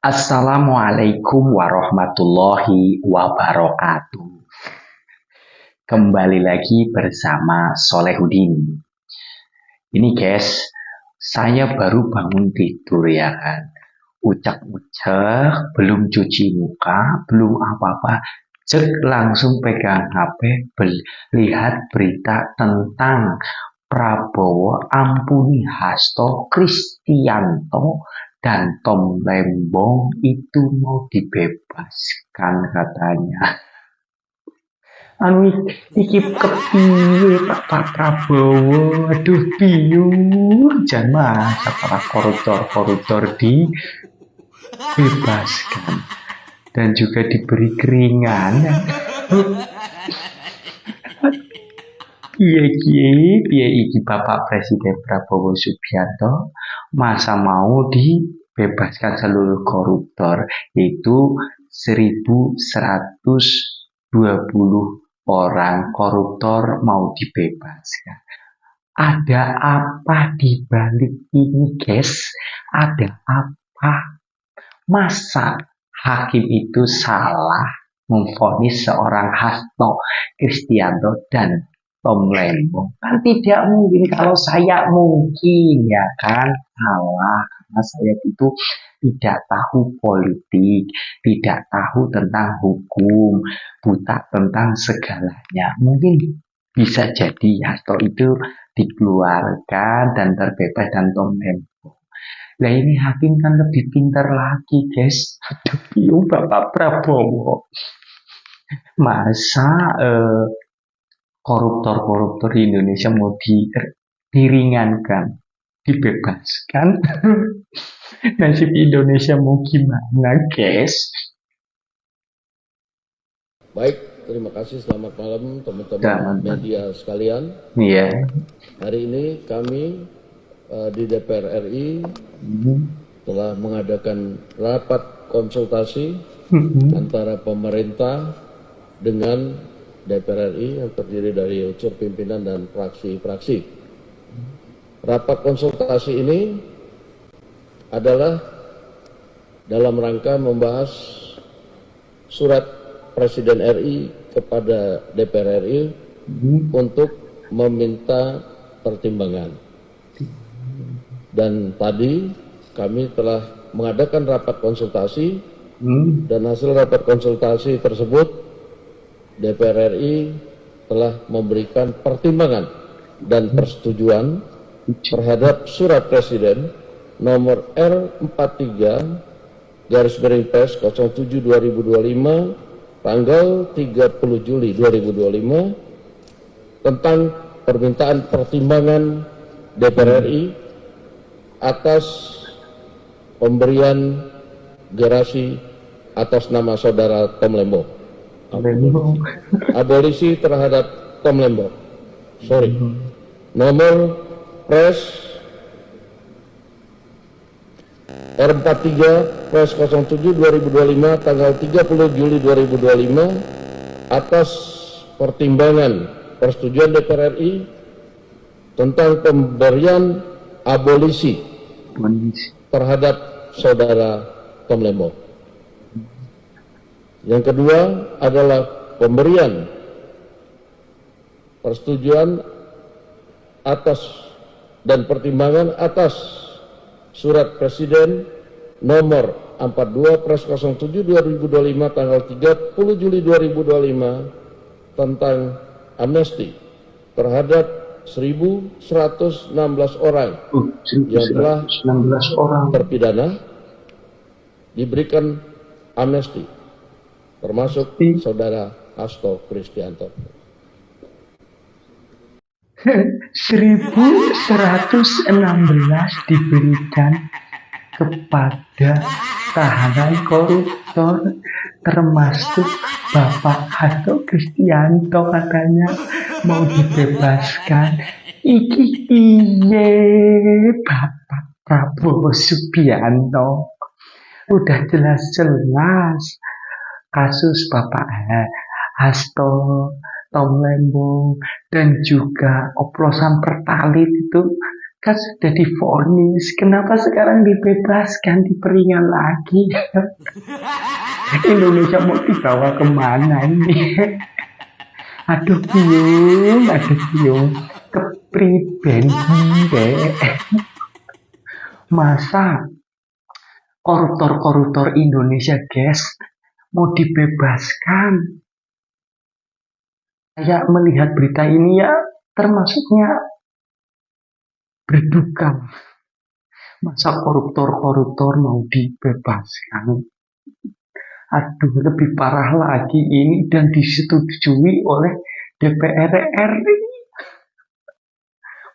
Assalamualaikum warahmatullahi wabarakatuh. Kembali lagi bersama Solehudin. Ini guys, saya baru bangun tidur ya kan. Ucak-ucak, belum cuci muka, belum apa-apa. Cek langsung pegang HP, lihat berita tentang Prabowo ampuni Hasto Kristianto dan Tom Lembong itu mau dibebaskan katanya. Iki kepiye Pak Prabowo? Aduh bingung. Jangan masa para koruptor dibebaskan dan juga diberi keringanan. Piye iki Bapak Presiden Prabowo Subianto masa mau dibebaskan seluruh koruptor, itu 1.120 orang koruptor mau dibebaskan. Ada apa di balik ini guys? Ada apa? Masa hakim itu salah memvonis seorang Hasto Kristianto dan Tom Lembong? Kan tidak mungkin. Kalau saya mungkin ya kan salah, karena saya itu tidak tahu politik, tidak tahu tentang hukum, buta tentang segalanya. Mungkin bisa jadi Hasto itu dikeluarkan dan terbebas dan Tom Lembong. Nah ini hakim kan lebih pintar lagi guys. Aduh Bapak Prabowo. Masa koruptor di Indonesia mau diringankan, dibebaskan. Nasib Indonesia mau gimana guys? Baik, terima kasih. Selamat malam teman-teman media sekalian. Iya. Hari ini kami di DPR RI telah mengadakan rapat konsultasi antara pemerintah dengan DPR RI yang terdiri dari unsur pimpinan dan fraksi-fraksi. Rapat konsultasi ini adalah dalam rangka membahas surat Presiden RI kepada DPR RI untuk meminta pertimbangan. Dan tadi kami telah mengadakan rapat konsultasi dan hasil rapat konsultasi tersebut DPR RI telah memberikan pertimbangan dan persetujuan terhadap surat Presiden nomor R43/07/2025 tanggal 30 Juli 2025 tentang permintaan pertimbangan DPR RI atas pemberian gerasi atas nama saudara Tom Lembong. Abolisi terhadap Tom Lembong. Nomor Pres R43/07/2025 tanggal 30 Juli 2025 atas pertimbangan persetujuan DPR RI tentang pemberian abolisi terhadap saudara Tom Lembong. Yang kedua adalah pemberian persetujuan atas dan pertimbangan atas surat Presiden nomor 42/07/2025 tanggal 30 Juli 2025 tentang amnesti terhadap 1.116 orang yang telah terpidana diberikan amnesti, termasuk saudara Hasto Kristianto. 1.116 diberikan kepada tahanan koruptor, termasuk Bapak Hasto Kristianto katanya mau dibebaskan. Iki piye Bapak Prabowo Subianto? Udah jelas-jelas kasus Bapak Hasto, Tom Lembong, dan juga oplosan Pertalite itu Kan sudah divonis, kenapa sekarang dibebaskan, diperingan lagi? Indonesia mau dibawa kemana ini? Aduh piung, kepribadian deh. Masa koruptor-koruptor Indonesia, guys, mau dibebaskan? Saya melihat berita ini ya, termasuknya berduka. Masa koruptor-koruptor mau dibebaskan? Aduh, lebih parah lagi ini dan disetujui oleh DPR RI.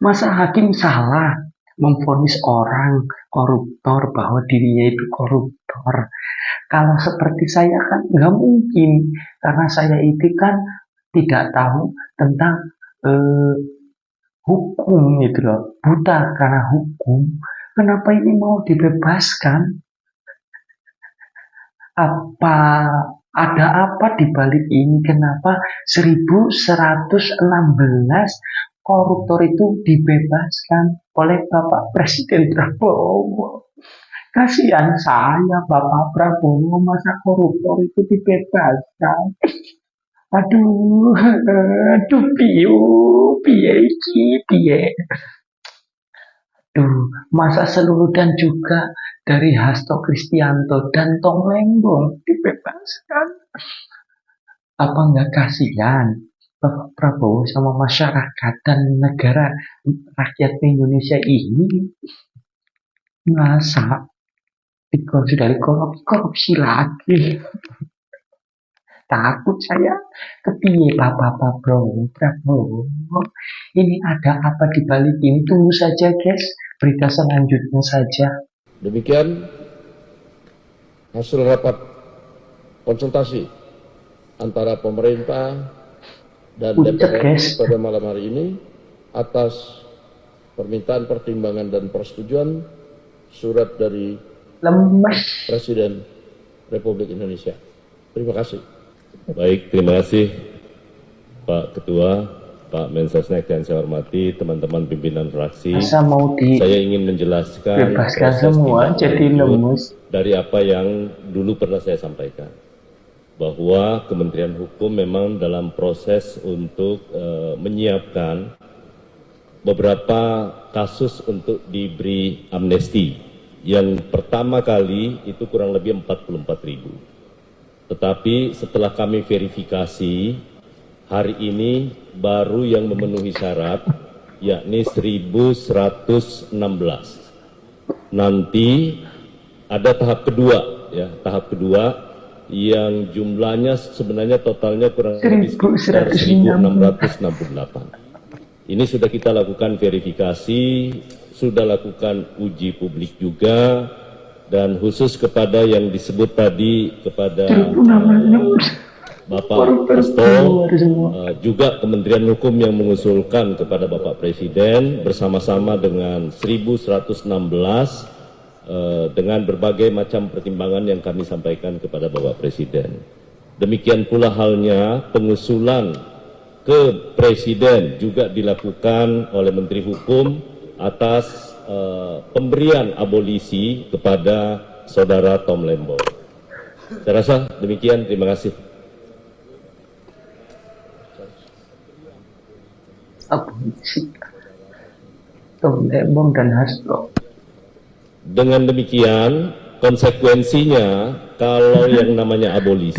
Masa hakim salah memvonis orang koruptor bahwa dirinya itu koruptor? Kalau seperti saya kan nggak mungkin, karena saya itu kan tidak tahu tentang hukum gitu loh, buta karena hukum. Kenapa ini mau dibebaskan? Ada apa di balik ini? Kenapa 1116 koruptor itu dibebaskan oleh Bapak Presiden Prabowo? Kasihan saya, Bapak Prabowo, masa koruptor itu dibebaskan? Aduh, piye. Masa Seluruh juga dari Hasto Kristianto dan Tom Lembong dibebaskan? Apa nggak kasihan Bapak Prabowo sama masyarakat dan negara rakyat Indonesia ini? Masa sudah korupsi lagi? Takut saya. Kepiye Bapak Prabowo? Ini ada apa di balik ini? Tunggu saja guys, berita selanjutnya saja. Demikian hasil rapat konsultasi antara pemerintah dan DPR pada malam hari ini atas permintaan pertimbangan dan persetujuan surat dari Presiden Republik Indonesia. Terima kasih. Baik, terima kasih Pak Ketua, Pak Mensesnek, dan saya hormati teman-teman pimpinan fraksi. Saya ingin menjelaskan semua jadi lemes dari apa yang dulu pernah saya sampaikan, bahwa Kementerian Hukum memang dalam proses untuk menyiapkan beberapa kasus untuk diberi amnesti. Yang pertama kali itu kurang lebih 44.000. Tetapi setelah kami verifikasi, hari ini baru yang memenuhi syarat, yakni 1.116. Nanti ada tahap kedua, ya, tahap kedua yang jumlahnya sebenarnya totalnya kurang lebih sekitar 1.668. Ini sudah kita lakukan verifikasi, sudah lakukan uji publik juga, dan khusus kepada yang disebut tadi kepada Bapak Hasto, juga Kementerian Hukum yang mengusulkan kepada Bapak Presiden bersama-sama dengan 1.116 dengan berbagai macam pertimbangan yang kami sampaikan kepada Bapak Presiden. Demikian pula halnya pengusulan ke Presiden juga dilakukan oleh Menteri Hukum atas pemberian abolisi kepada Saudara Tom Lembong. Saya rasa demikian, terima kasih. Abolisi Tom Lembong dan Hasto. Dengan demikian, konsekuensinya kalau yang namanya abolisi,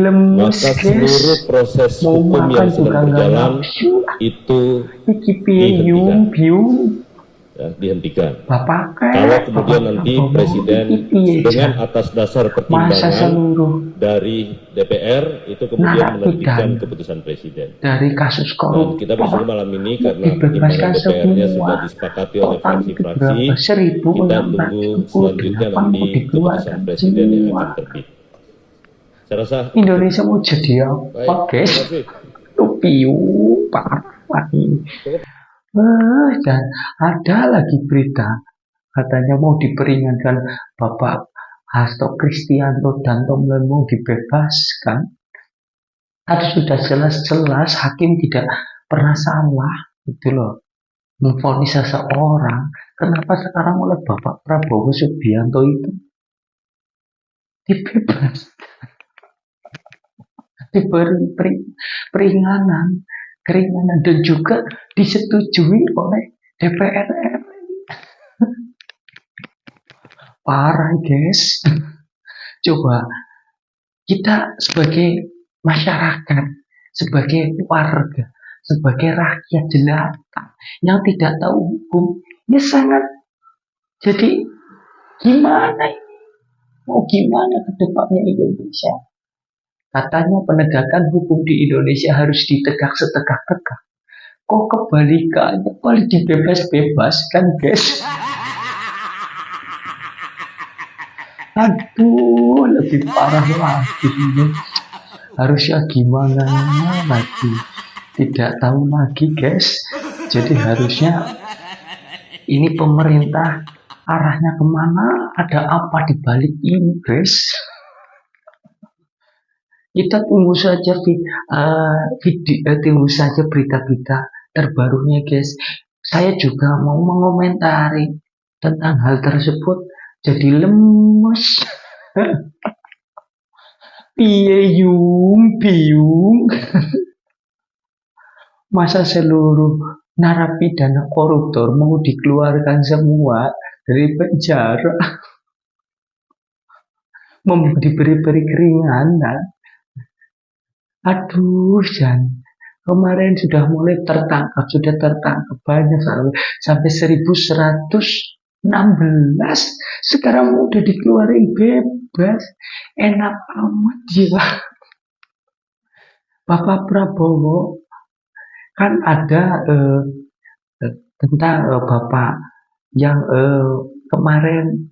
maka seluruh proses hukum yang sedang berjalan itu dihentikan. Ya, dihentikan. Kalau kemudian nanti Presiden dengan atas dasar pertimbangan dari DPR itu kemudian menerbitkan keputusan Presiden. Dari kasus korupsi. Dan kita bersama malam ini karena pertimbangan DPR-nya sudah disepakati oleh fraksi-fraksi, kita tunggu selanjutnya nanti keputusan Presiden yang akan terbit. Saya rasa Indonesia mau jadi apa, guys? Tupiu, parah lagi. Dan ada lagi berita katanya mau diperingatkan Bapak Hasto Kristianto dan Tom Lembong dibebaskan. Tadi sudah jelas-jelas hakim tidak pernah salah, gitu loh. memvonis seseorang. Kenapa sekarang oleh Bapak Prabowo Subianto itu dibebas, diberi keringanan dan juga disetujui oleh DPR RI. Parah guys. Coba kita sebagai masyarakat, sebagai warga, sebagai rakyat jelata yang tidak tahu hukum, ya sangat. Jadi gimana ini? Mau gimana ke depannya Indonesia? Katanya penegakan hukum di Indonesia harus ditegak setegak-tegak. Kok kebalikannya? Kalau dibebas-bebaskan guys. Aduh, lebih parah lagi. Harusnya gimana lagi? Tidak tahu lagi guys. Jadi harusnya ini pemerintah arahnya kemana? Ada apa di balik ini guys? Kita tunggu saja tunggu saja berita-berita terbarunya guys. Saya juga mau mengomentari tentang hal tersebut. Jadi lemes. Biung. Masa seluruh narapidana koruptor mau dikeluarkan semua dari penjara, diberi keringanan. Aduh, Jan. Kemarin sudah mulai sudah tertangkap banyak sampai 1116. Sekarang udah dikeluarin bebas. Enak amat ya. Bapak Prabowo kan ada tentang Bapak yang kemarin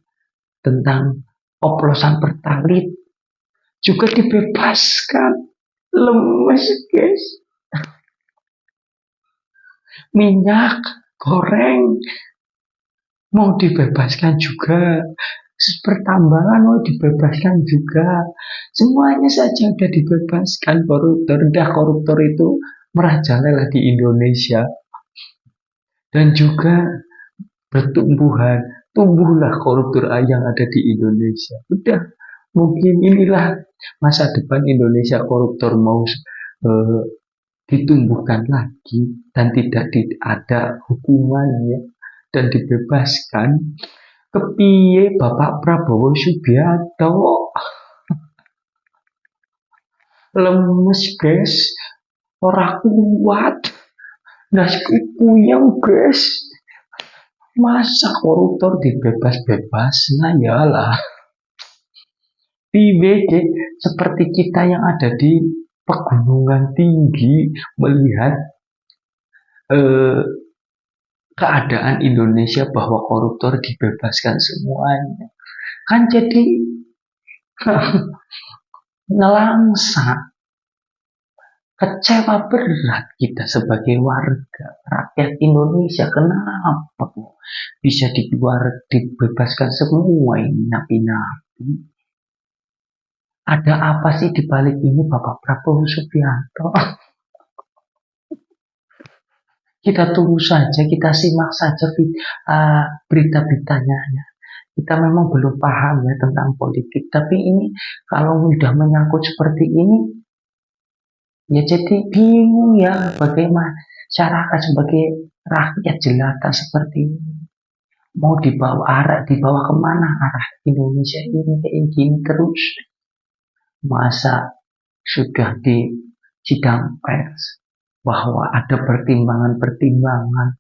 tentang oplosan pertalit juga dibebaskan. Lemes guys. Minyak goreng mau dibebaskan juga, pertambangan mau dibebaskan juga, semuanya saja udah dibebaskan. Koruptor itu merajalela di Indonesia dan juga tumbuhlah koruptor yang ada di Indonesia. Udah, mungkin inilah masa depan Indonesia, koruptor mau ditumbuhkan lagi dan tidak ada hukumannya dan dibebaskan. Kepiye Bapak Prabowo Subianto? Lemes guys, ora kuat. Puyeng guys. Masa koruptor dibebas-bebas? Nah yalah. PBG seperti kita yang ada di pegunungan tinggi melihat keadaan Indonesia bahwa koruptor dibebaskan semuanya, kan jadi ngelangsa, kecewa berat kita sebagai warga rakyat Indonesia. Kenapa bisa dibebaskan semua ini napi-napi? Ada apa sih di balik ini Bapak Prabowo Subianto? Kita tunggu saja, kita simak saja berita-beritanya. Kita memang belum paham ya tentang politik, tapi ini kalau sudah menyangkut seperti ini, ya jadi bingung ya bagaimana masyarakat sebagai rakyat jelata seperti ini. Mau dibawa kemana arah Indonesia ini kayak gini terus? Masa sudah di sidang pers bahwa ada pertimbangan-pertimbangan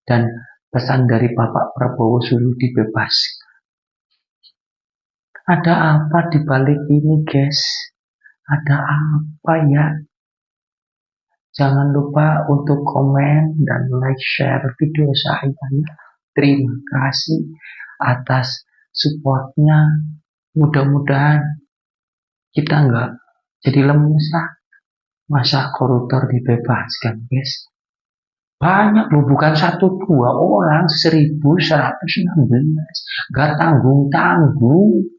dan pesan dari Bapak Prabowo suruh dibebaskan. Ada apa di balik ini guys? Ada apa ya? Jangan lupa untuk komen dan like, share video saya ya. Terima kasih atas supportnya. Mudah-mudahan kita nggak jadi lemes lah. Masa koruptor dibebaskan guys? Banyak loh, bukan 1-2 orang, 1116. Gak tanggung-tanggung.